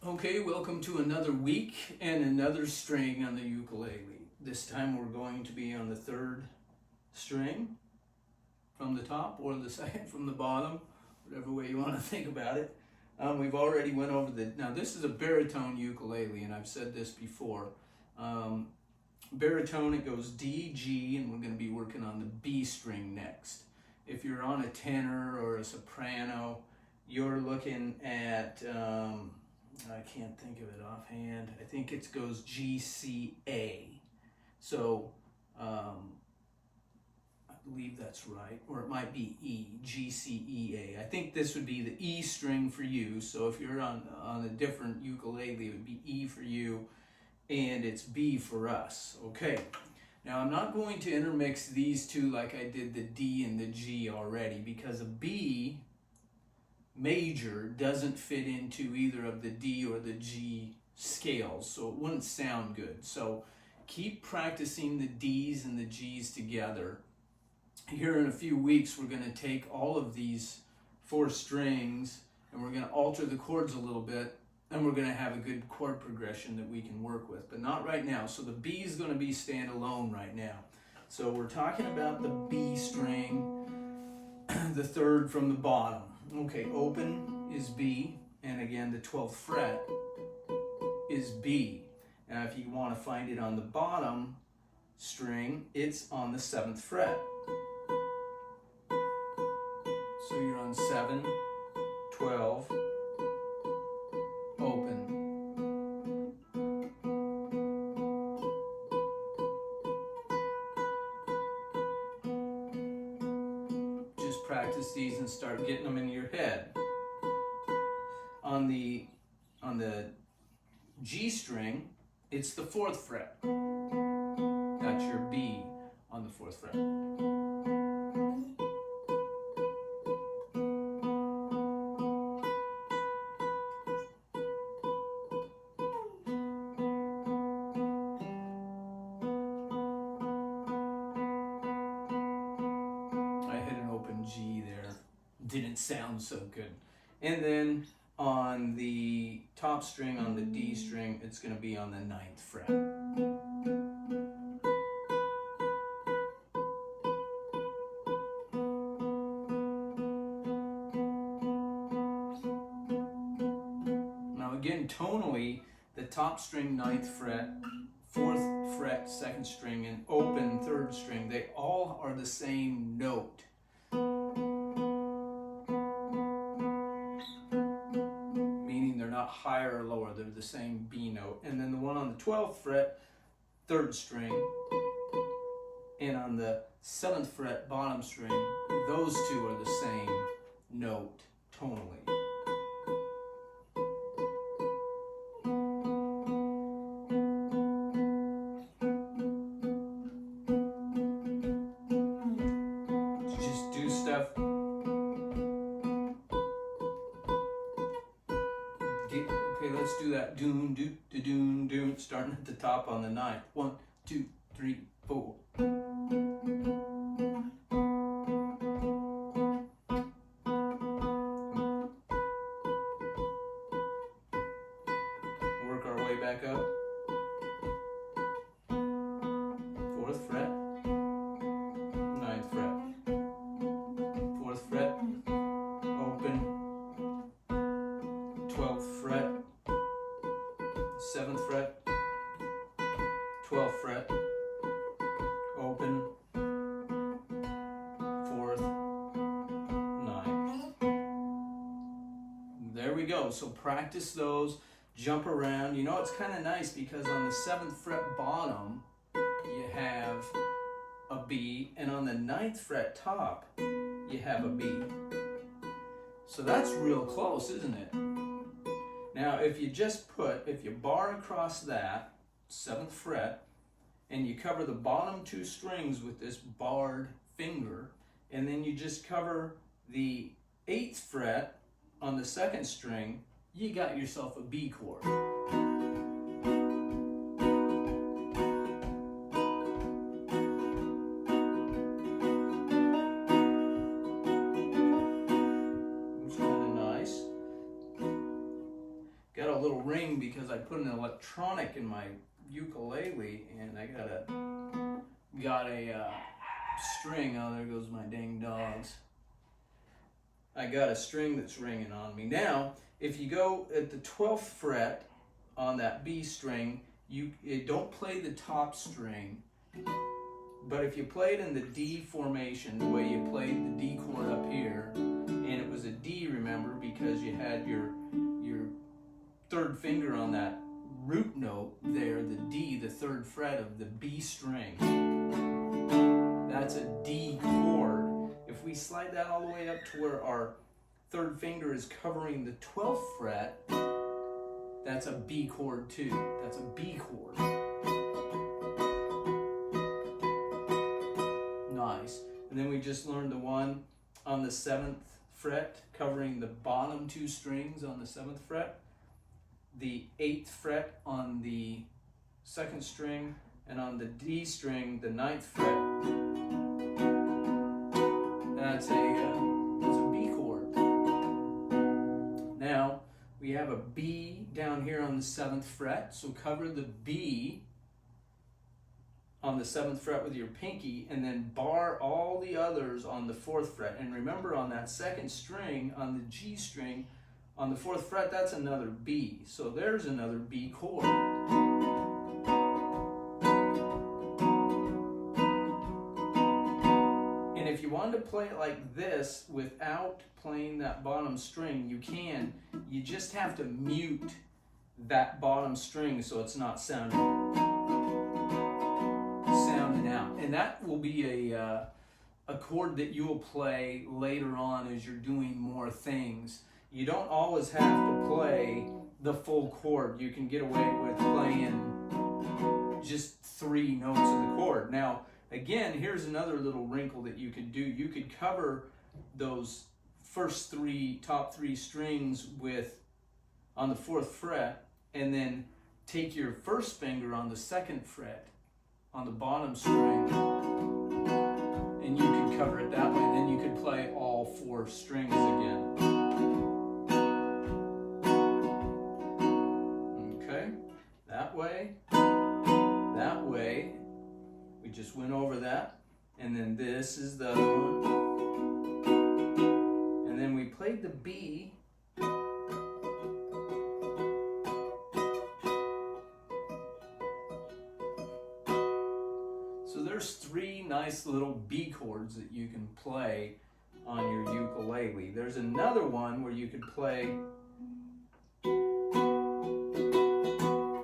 Okay, welcome to another week and another string on the ukulele. This time we're going to be on the third string from the top or the second from the bottom, whatever way you want to think about it. We've already went over now this is a baritone ukulele, and I've said this before. Baritone, it goes D, G, and we're going to be working on the B string next. If you're on a tenor or a soprano, you're looking at, I can't think of it offhand. I think it goes G, C, A. So, I believe that's right. Or it might be E, G, C, E, A. I think this would be the E string for you. So if you're on a different ukulele, it would be E for you, and it's B for us. Okay. Now, I'm not going to intermix these two like I did the D and the G already, because a B major doesn't fit into either of the D or the G scales, so it wouldn't sound good. So keep practicing the D's and the G's together. Here in a few weeks, we're going to take all of these four strings and we're going to alter the chords a little bit, and we're going to have a good chord progression that we can work with, but not right now. So the B is going to be standalone right now. So we're talking about the B string, the third from the bottom. Okay, open is B, and again the 12th fret is B. Now if you want to find it on the bottom string, it's on the 7th fret. So you're on 7, 12, open. Just practice these and start getting them in your head. On the G string, it's the 4th fret. That's your B on the 4th fret. I hit an open G there. Didn't sound so good. And then on the top string, on the D string, it's going to be on the 9th fret. Now again, tonally, the top string, 9th fret, 4th fret, 2nd string, and open 3rd string, they all are the same note. Higher or lower, they're the same B note. And then the one on the 12th fret, 3rd string, and on the 7th fret, bottom string, those two are the same note tonally. Just do stuff. Okay, let's do that. Doon, doon, doon, doon. Starting at the top on the 9th. 1, 2, 3, 4. Work our way back up. 4th fret, 9th fret, 4th fret, open, 12th fret, 7th fret, 12th fret, open, 4th, 9th. There we go. So practice those, jump around. You know, it's kind of nice because on the 7th fret bottom, you have a B, and on the 9th fret top, you have a B. So that's real close, isn't it? Now, if you bar across that 7th fret, and you cover the bottom two strings with this barred finger, and then you just cover the 8th fret on the 2nd string, you got yourself a B chord. got a little ring because I put an electronic in my ukulele, and I got a string. Oh, there goes my dang dogs. I got a string that's ringing on me. Now, if you go at the 12th fret on that B string, you don't play the top string, but if you play it in the D formation, the way you played the D chord up here, and it was a D, remember, because you had your third finger on that root note there, the D, the 3rd fret of the B string. That's a D chord. If we slide that all the way up to where our 3rd finger is covering the 12th fret, that's a B chord too. That's a B chord. Nice. And then we just learned the one on the 7th fret, covering the bottom 2 strings on the 7th fret, the 8th fret on the 2nd string, and on the D string, the 9th fret. That's a B chord. Now we have a B down here on the 7th fret, so cover the B on the 7th fret with your pinky, and then bar all the others on the 4th fret. And remember, on that 2nd string, on the G string, on the 4th fret, that's another B. So there's another B chord. And if you wanted to play it like this without playing that bottom string, you can. You just have to mute that bottom string so it's not sounding out. And that will be a chord that you will play later on as you're doing more things. You don't always have to play the full chord. You can get away with playing just 3 notes of the chord. Now, again, here's another little wrinkle that you could do. You could cover those first top 3 strings on the 4th fret, and then take your 1st finger on the 2nd fret on the bottom string, and you could cover it that way. Then you could play all 4 strings again. Okay, that way. We just went over that, and then this is the other one, and then we played the B. So there's 3 nice little B chords that you can play on your ukulele. There's another one where you could play.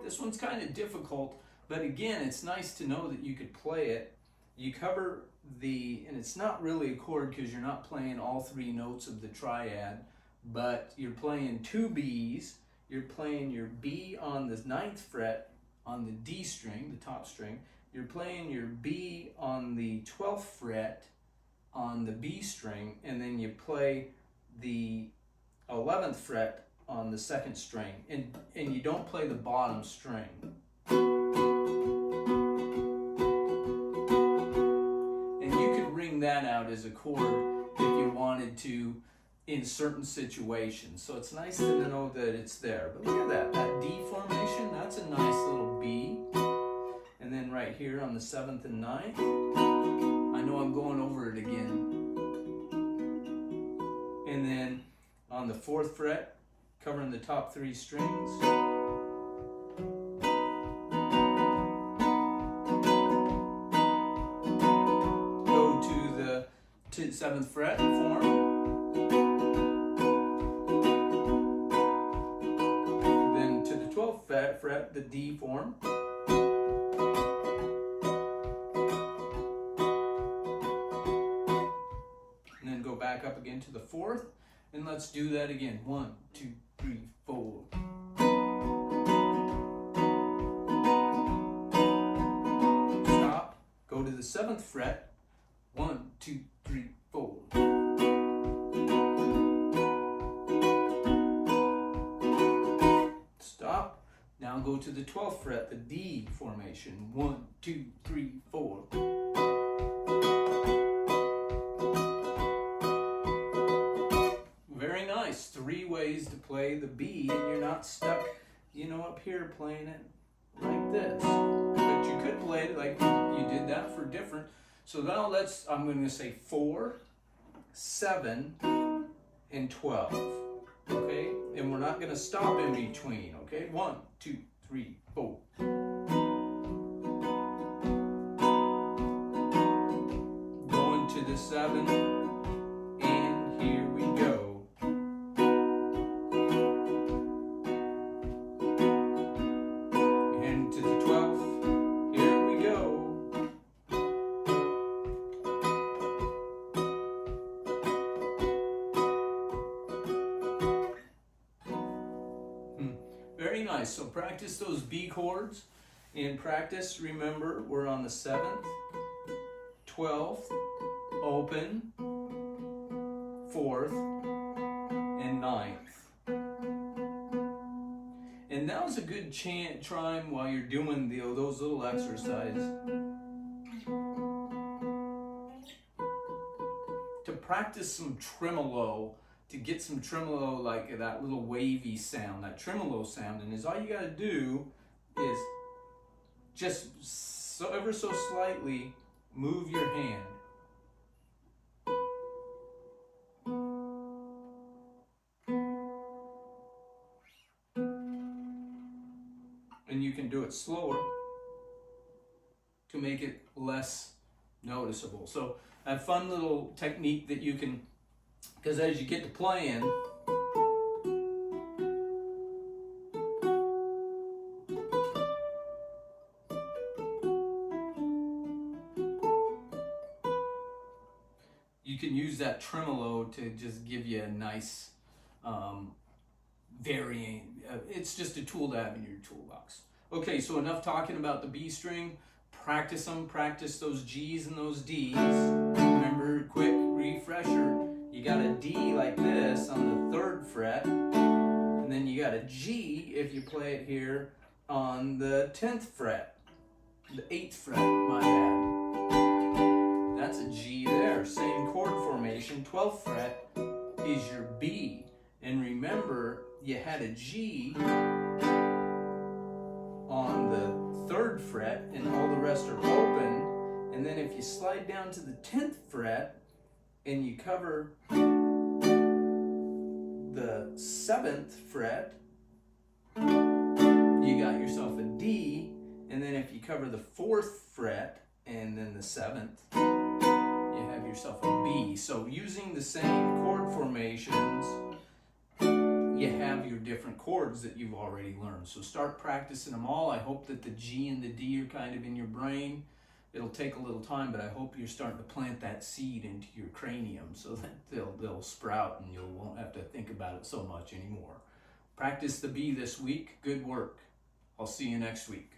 This one's kind of difficult, but again, it's nice to know that you could play it. You cover and it's not really a chord because you're not playing all 3 notes of the triad, but you're playing 2 Bs. You're playing your B on the 9th fret on the D string, the top string. You're playing your B on the 12th fret on the B string, and then you play the 11th fret on the 2nd string, and you don't play the bottom string. And you could ring that out as a chord if you wanted to in certain situations. So it's nice to know that it's there. But look at that D formation, that's a nice little B. And then right here on the 7th and 9th, I know I'm going over it again. And then on the 4th fret, covering the top 3 strings. Go to the 7th fret form. Then to the 12th fret, the D form. Back up again to the 4th, and let's do that again. 1, 2, 3, 4. Stop. Go to the 7th fret. 1, 2, 3, 4. Stop. Now go to the 12th fret, the D formation. 1, 2, 3, 4. Very nice. 3-way ways to play the B, and you're not stuck, you know, up here playing it like this. But you could play it like you did that for different. So now I'm going to say 4, 7, and 12. Okay? And we're not going to stop in between. Okay? 1, 2, 3, 4. Going to the 7, and here we go. And to the 12th, here we go. Very nice. So practice those B chords. In practice, remember, we're on the 7th, 12th, open, 4th, and 9th. And now's a good time while you're doing those little exercises to practice some tremolo, to get some tremolo, like that little wavy sound, that tremolo sound. And all you got to do is just ever so slightly move your hand. And you can do it slower to make it less noticeable. So a fun little technique that you can, because as you get to playing, you can use that tremolo to just give you a nice varying. It's just a tool to have in your toolbox. Okay, so enough talking about the B string. Practice them. Practice those G's and those D's. Remember, quick refresher. You got a D like this on the 3rd fret, and then you got a G if you play it here on the 10th fret, the 8th fret, my bad. That's a G there. Same chord formation. 12th fret is your B. And remember, you had a G on the 3rd fret, and all the rest are open. And then if you slide down to the 10th fret and you cover the 7th fret, you got yourself a D. And then if you cover the 4th fret and then the 7th, you have yourself a B. So using the same chord formations, you have your different chords that you've already learned. So start practicing them all. I hope that the G and the D are kind of in your brain. It'll take a little time, but I hope you're starting to plant that seed into your cranium so that they'll sprout and you won't have to think about it so much anymore. Practice the B this week. Good work. I'll see you next week.